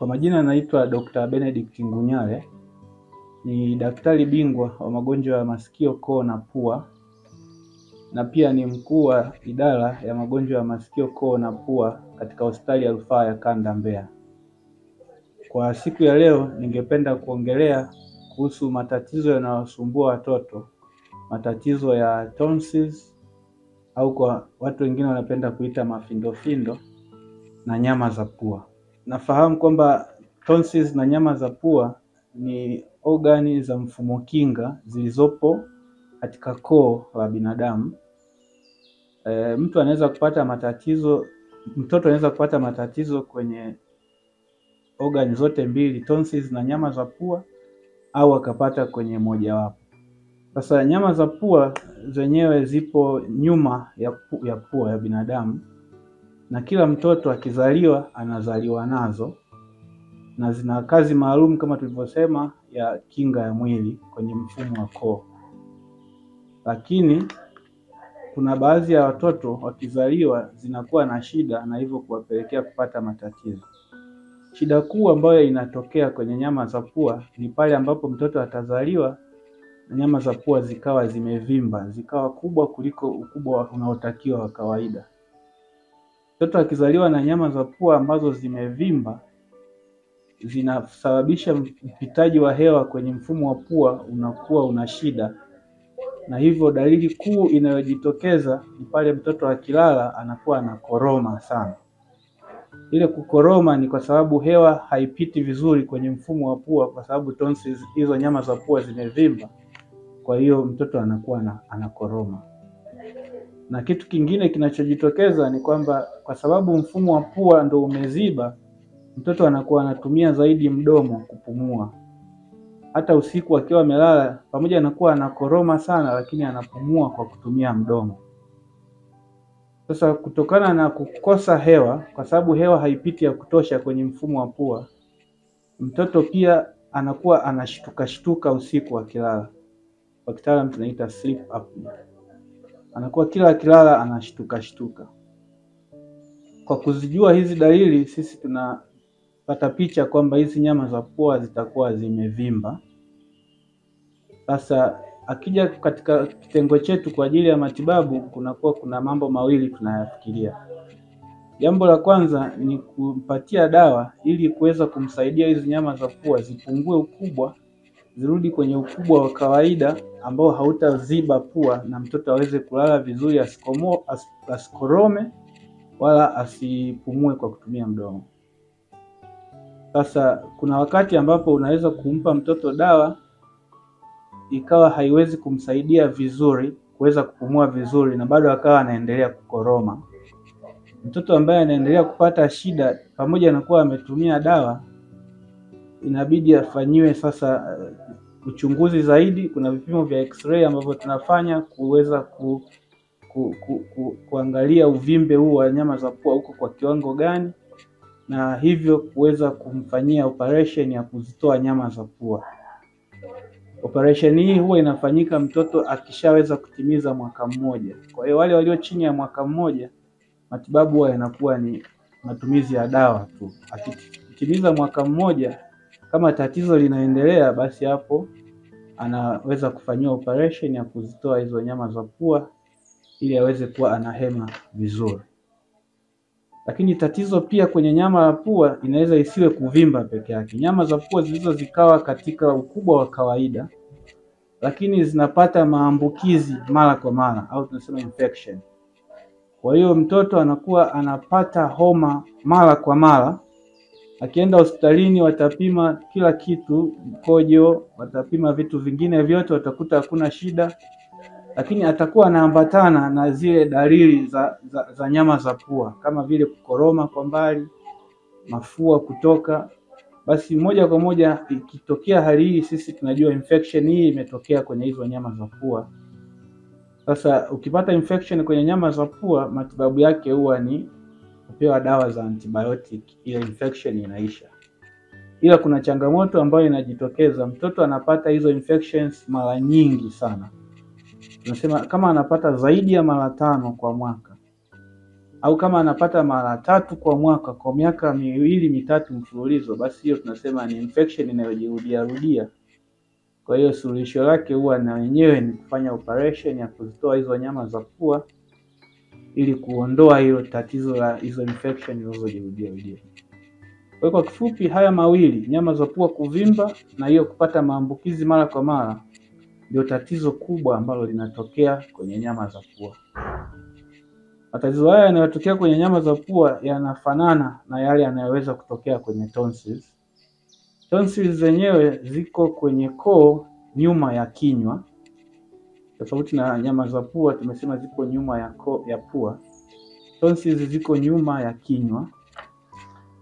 majina naitwa Dr. Benedict Ngunyale, ni daktari bingwa wa magonjwa ya masikio, koo na pua, na pia ni mkuu wa idara ya magonjwa ya masikio, koo na pua katika hospitali ya rufaa ya Kanda Mbeya. Kwa siku ya leo ningependa kuongelea kuhusu matatizo yanayosumbua watoto, matatizo ya tonsils au kwa watu wengine wanapenda kuita mafindofindo na nyama za pua. Nafahamu kwamba tonsils na nyama za pua ni ogani za mfumo kinga zilizopo katika koo la binadamu. Mtoto anaweza kupata matatizo kwenye ogani zote mbili, tonsils na nyama za pua, au akapata kwenye mojawapo. Sasa nyama za pua zenyewe zipo nyuma ya pua ya binadamu, na kila mtoto akizaliwa anazaliwa nazo, na zina kazi maalum kama tulivyosema ya kinga ya mwili kwenye mfumo wa koo. Lakini kuna baadhi ya watoto wakizaliwa zinakuwa na shida na hivyo kuwapelekea kupata matatizo. Shida kuu ambayo inatokea kwenye nyama za pua ni pale ambapo mtoto atazaliwa na nyama za pua zikawa zimevimba, zikawa kubwa kuliko ukubwa unaotakiwa wa kawaida. Mtoto akizaliwa na nyama za pua ambazo zimevimba, zinasababisha mpitaji wa hewa kwenye mfumo wa pua unakuwa una shida, na hivyo dalili kuu inayojitokeza ni pale mtoto akilala anakuwa anakoroma sana. Ile kukoroma ni kwa sababu hewa haipiti vizuri kwenye mfumo wa pua, kwa sababu tonsils, hizo nyama za pua zimevimba. Kwa hiyo mtoto anakuwa anakoroma. Na kitu kingine kinachojitokeza ni kwamba kwa sababu mfumo wa pua ndo umeziba, mtoto anakuwa anatumia zaidi mdomo kupumua. Hata usiku akiwa amelala, pamoja anakuwa anakoroma sana, lakini anapumua kwa kutumia mdomo. Sasa kutokana na kukosa hewa, kwa sababu hewa haipiti ya kutosha kwenye mfumo wa pua, mtoto pia anakuwa anashtuka usiku akilala. Kwa kitaalamu tunaita sleep apnea. Anakuwa kila akilala anashtuka. Kwa kuzijua hizi dalili, sisi tunapata picha kwamba hizi nyama za pua zitakuwa zimevimba. Sasa akija katika kitengo chetu kwa ajili ya matibabu, kuna mambo mawili tunayafikiria. Jambo la kwanza ni kumpatia dawa ili kuweza kumsaidia hizi nyama za pua zipungue ukubwa, zirudi kwenye ukubwa wa kawaida ambao hautaziba pua, na mtoto aweze kulala vizuri, asikorome wala asipumue kwa kutumia mdomo. Sasa kuna wakati ambapo unaweza kumpa mtoto dawa ikawa haiwezi kumsaidia vizuri kuweza kupumua vizuri, na bado akawa anaendelea kukoroma. Mtoto ambaye anaendelea kupata shida pamoja na kuwa ametumia dawa, inabidi afanyiwe sasa uchunguzi zaidi. Kuna vipimo vya x-ray ambavyo tunafanya kuweza kuangalia uvimbe huu wa nyama za pua uko kwa kiwango gani, na hivyo kuweza kumfanyia operation ya kuzitoa nyama za pua. Operation hii huwa inafanyika mtoto akishaweza kutimiza mwaka mmoja. Kwa hiyo wale walio chini ya mwaka mmoja, matibabu huwa yanakuwa ni matumizi ya dawa tu. Akitimiza mwaka mmoja, kama tatizo linaendelea, basi hapo anaweza kufanyiwa operation ya kuzitoa hizo nyama za pua ili aweze kuwa anahema vizuri. Lakini tatizo pia kwenye nyama ya pua inaweza isiwe kuvimba peke yake. Nyama za pua zikawa katika ukubwa wa kawaida, lakini zinapata maambukizi mara kwa mara, au tunasema infection. Kwa hiyo mtoto anakuwa anapata homa mara kwa mara. Akienda hospitalini watapima kila kitu, mkojo, watapima vitu vingine vyote, watakuta hakuna shida, lakini atakuwa anaambatana na zile dalili za nyama za pua kama vile kukoroma kwa mbali, mafua kutoka. Basi moja kwa moja ikitokea hali hii, sisi tunajua infection hii imetokea kwenye hizo nyama za pua. Sasa ukipata infection kwenye nyama za pua, matibabu yake huwa ni kupewa dawa za antibiotic, ile infection inaisha. Ila kuna changamoto ambayo inajitokeza, mtoto anapata hizo infections mara nyingi sana. Tunasema kama anapata zaidi ya mara 5 kwa mwaka. au kama anapata mara 3 kwa mwaka kwa miaka 2-3 mfululizo, basi hiyo tunasema ni infection inayojirudia rudia. Kwa hiyo suluhisho lake huwa na wenyewe ni kufanya operation ya kuzitoa hizo nyama za pua ili kuondoa hilo tatizo la hizo infection zinazojirudia rudia. Kwa kifupi, haya mawili, nyama za pua kuvimba na hiyo kupata maambukizi mara kwa mara, ndio tatizo kubwa ambalo linatokea kwenye nyama za pua. Matatizo haya yanayotokea kwenye nyama za pua yanafanana na yale yanayoweza kutokea kwenye tonsils. Tonsils zenyewe ziko kwenye koo nyuma ya kinywa. Tofauti na nyama za pua tumesema ziko nyuma ya pua. Tonsils ziko nyuma ya kinywa.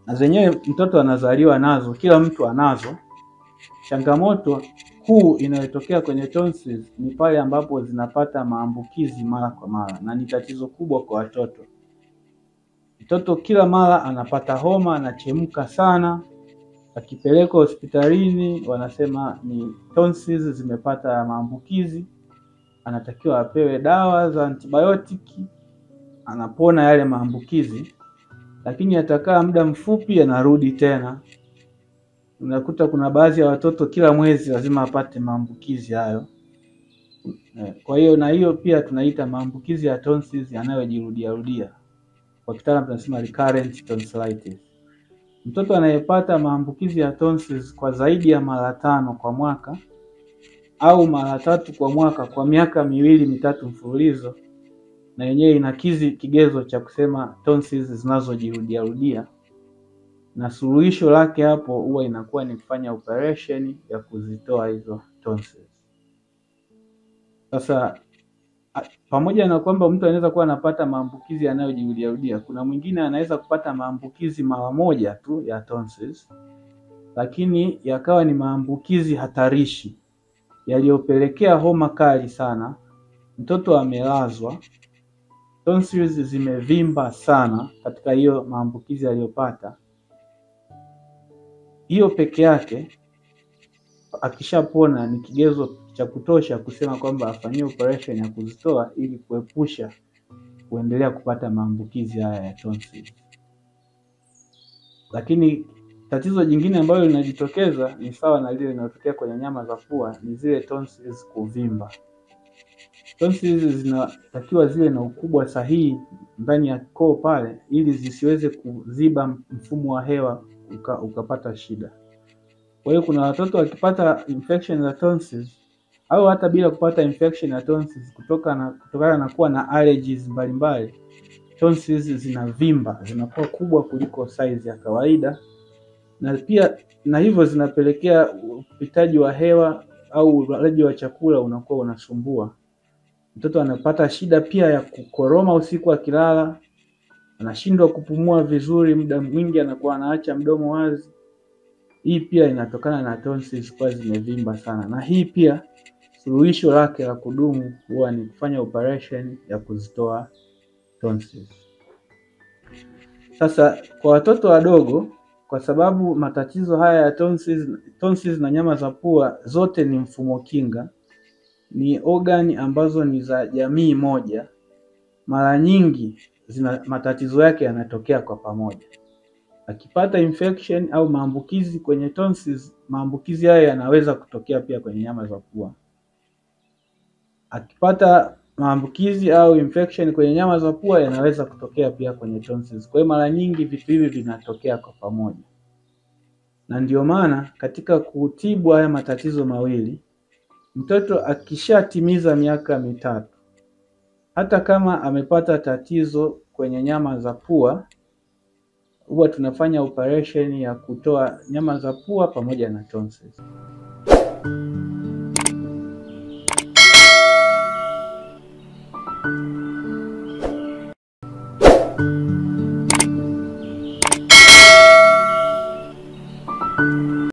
Na zenyewe mtoto anazaliwa nazo, kila mtu anazo. Changamoto kuu inayotokea kwenye tonsils ni pale ambapo zinapata maambukizi mara kwa mara, na ni tatizo kubwa kwa watoto. Mtoto kila mara anapata homa, anachemka sana. Akipelekwa hospitalini wanasema ni tonsils zimepata maambukizi. Anatakiwa apewe dawa za antibiotiki, anapona yale maambukizi, lakini atakaa muda mfupi anarudi tena. Unakuta kuna baadhi ya watoto kila mwezi lazima apate maambukizi hayo. Kwa hiyo na hiyo pia tunaita maambukizi ya tonsils yanayojirudia rudia. Kwa kitaalamu tunasema recurrent tonsillitis. Mtoto anayepata maambukizi ya tonsils kwa zaidi ya mara 5 kwa mwaka au mara 3 kwa mwaka kwa miaka 2-3 mfululizo, na yenyewe inakidhi kigezo cha kusema tonsils zinazojirudia rudia, na suluhisho lake hapo huwa inakuwa ni kufanya operation ya kuzitoa hizo tonsils. Sasa pamoja na kwamba mtu anaweza kuwa anapata maambukizi yanayojirudia rudia, kuna mwingine anaweza kupata maambukizi mara moja tu ya tonsils, lakini yakawa ni maambukizi hatarishi yaliyopelekea homa kali sana, mtoto amelazwa, tonsils zimevimba sana katika hiyo maambukizi aliyopata. Hiyo peke yake akishapona ni kigezo cha kutosha kusema kwamba afanyiwe operation ya kuzitoa ili kuepusha kuendelea kupata maambukizi haya ya tonsils. Lakini tatizo jingine ambalo linajitokeza ni sawa na lile linalotokea kwenye nyama za pua, ni zile tonsils kuvimba. Tonsils zinatakiwa ziwe na ukubwa sahihi ndani ya koo pale ili zisiweze kuziba mfumo wa hewa ukapata shida. Kwa hiyo kuna watoto wakipata infection za tonsils au hata bila kupata infection ya tonsils kutokana na kuwa na allergies mbalimbali, tonsils zinavimba, zinakuwa kubwa kuliko size ya kawaida, na pia na hivyo zinapelekea upitaji wa hewa au ulaji wa chakula unakuwa unasumbua. Mtoto anapata shida pia ya kukoroma usiku akilala, anashindwa kupumua vizuri, muda mwingi anakuwa anaacha mdomo wazi. Hii pia inatokana na tonsils kwa zimevimba sana, na hii pia suluhisho lake la kudumu huwa ni kufanya operation ya kuzitoa tonsils. Sasa kwa watoto wadogo, kwa sababu matatizo haya ya tonsils na nyama za pua zote ni mfumo kinga, ni organi ambazo ni za jamii moja, mara nyingi matatizo yake yanatokea kwa pamoja. Akipata infection au maambukizi kwenye tonsils, maambukizi haya yanaweza kutokea pia kwenye nyama za pua. Akipata maambukizi au infection kwenye nyama za pua, yanaweza kutokea pia kwenye tonsils. Kwa hiyo mara nyingi vitu hivi vinatokea kwa pamoja. Na ndio maana katika kutibu haya matatizo mawili, mtoto akishatimiza miaka 3, hata kama amepata tatizo kwenye nyama za pua, huwa tunafanya operation ya kutoa nyama za pua pamoja na tonsils.